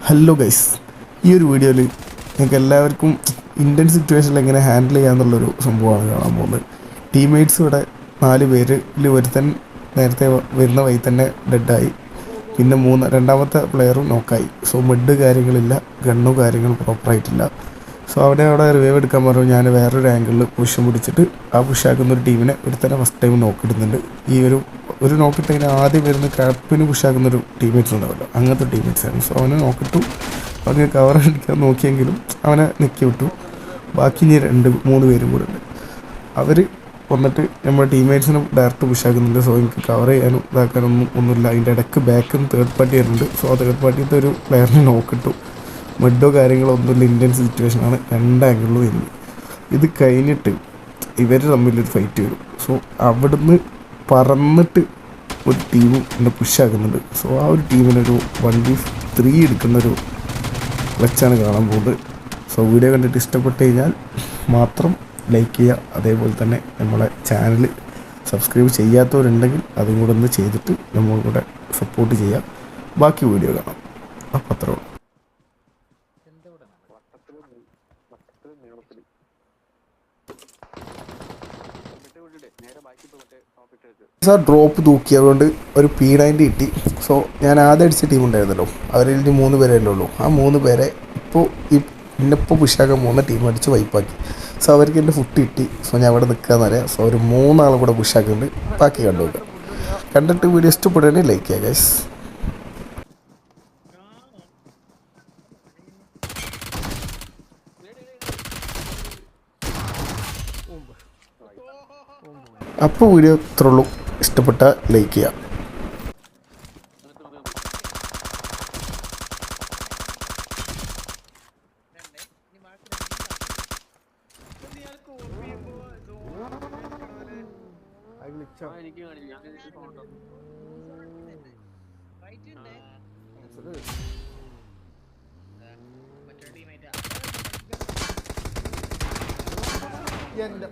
Hello guys, ഈ ഒരു വീഡിയോയിൽ നിങ്ങൾക്ക് എല്ലാവർക്കും ഇന്ത്യൻ സിറ്റുവേഷനിൽ എങ്ങനെ ഹാൻഡിൽ ചെയ്യാമെന്നുള്ളൊരു സംഭവമാണ് കാണാൻ പോകുന്നത്. ടീംമേറ്റ്സ് ഇവിടെ 4 പേരിൽ ഒരുത്തൻ നേരത്തെ വരുന്ന വഴി തന്നെ ഡെഡായി. പിന്നെ രണ്ടാമത്തെ പ്ലെയറും നോക്കായി. സോ മിഡ് കാര്യങ്ങളില്ല, ഗണ്ണും കാര്യങ്ങളും പ്രോപ്പറായിട്ടില്ല. സോ അവിടെ റിവൈവ് എടുക്കാൻ പറഞ്ഞു. ഞാൻ വേറൊരു ആംഗിളിൽ പുഷ് പിടിച്ചിട്ട് ആ പുഷാക്കുന്ന ഒരു ടീമിനെ ഒരുത്തന്നെ ഫസ്റ്റ് ടൈം നോക്കിയിടുന്നുണ്ട്. ഈ ഒരു നോക്കിയിട്ടെങ്കിൽ ആദ്യം വരുന്ന ക്യാപ്പിന് പുഷാക്കുന്നൊരു ടീംമേറ്റ്സ് ഉണ്ടാവുമല്ലോ, അങ്ങനത്തെ ടീംമേറ്റ്സ് ആണ്. സോ അവനെ നോക്കിയിട്ടു. അവന് കവർ അടിക്കാൻ നോക്കിയെങ്കിലും അവനെ നിൽക്കി വിട്ടു. ബാക്കി ഇനി 2-3 പേരും കൂടെ ഉണ്ട്. അവർ വന്നിട്ട് നമ്മുടെ ടീംമേറ്റ്സിനും ഡയറക്റ്റ് പുഷാക്കുന്നുണ്ട്. സോ എനിക്ക് കവർ ചെയ്യാനും ഒന്നുമില്ല. അതിൻ്റെ ഇടയ്ക്ക് ബാക്കിൽ നിന്ന് തേർഡ് പാർട്ടി വരുന്നുണ്ട്. സോ ആ തേർഡ് പാർട്ടിയത്തെ ഒരു പ്ലെയറിനെ നോക്കിട്ടു. മിഡോ കാര്യങ്ങളോ ഒന്നുമില്ല, ഇന്ത്യൻ സിറ്റുവേഷനാണ്. 2 ആംഗിളിൽ വരുന്നത്. ഇത് കഴിഞ്ഞിട്ട് ഇവർ തമ്മിലൊരു ഫൈറ്റ് വരും. സോ അവിടുന്ന് പറന്നിട്ട് ഒരു ടീമും എന്നെ പുഷാക്കുന്നുണ്ട്. സോ ആ ഒരു ടീമിനൊരു 1v3 എടുക്കുന്നൊരു ക്ലച്ചാണ് കാണാൻ പോകുന്നത്. സോ വീഡിയോ കണ്ടിട്ട് ഇഷ്ടപ്പെട്ട് കഴിഞ്ഞാൽ മാത്രം ലൈക്ക് ചെയ്യുക. അതേപോലെ തന്നെ നമ്മളെ ചാനൽ സബ്സ്ക്രൈബ് ചെയ്യാത്തവരുണ്ടെങ്കിൽ അതും കൂടെ ഒന്ന് ചെയ്തിട്ട് നമ്മൾ കൂടെ സപ്പോർട്ട് ചെയ്യുക. ബാക്കി വീഡിയോ കാണാം. അപ്പം അത്രേ ഉള്ളൂ. സാർ ഡ്രോപ്പ് തൂക്കി, അതുകൊണ്ട് ഒരു P90 കിട്ടി. സോ ഞാൻ ആദ്യം അടിച്ച ടീം ഉണ്ടായിരുന്നല്ലോ, അവരിൽ 3 പേരല്ലേ ഉള്ളൂ. ആ 3 പേരെ ഇപ്പോൾ ഇന്നിപ്പോൾ പുഷാക്കാൻ പോകുന്ന ടീം അടിച്ച് വൈപ്പാക്കി. സോ അവർക്ക് എൻ്റെ ഫുട്ട് കിട്ടി. സോ ഞാൻ അവിടെ നിൽക്കാമെന്നറിയാം. സോ ഒരു 3 ആളും കൂടെ പുഷാക്കുന്നുണ്ട്. ബാക്കി കണ്ടുവെക്കാം. കണ്ടിട്ട് വീഡിയോ ഇഷ്ടപ്പെടുകയാണെങ്കിൽ ലൈക്ക് ചെയ്യുക ഗൈസ്. അപ്പോൾ വീഡിയോ ഇത്രേ ഉള്ളൂ. ഇഷ്ടപ്പെട്ടാൽ ലൈക്ക് ചെയ്യുക. എൻ്റെ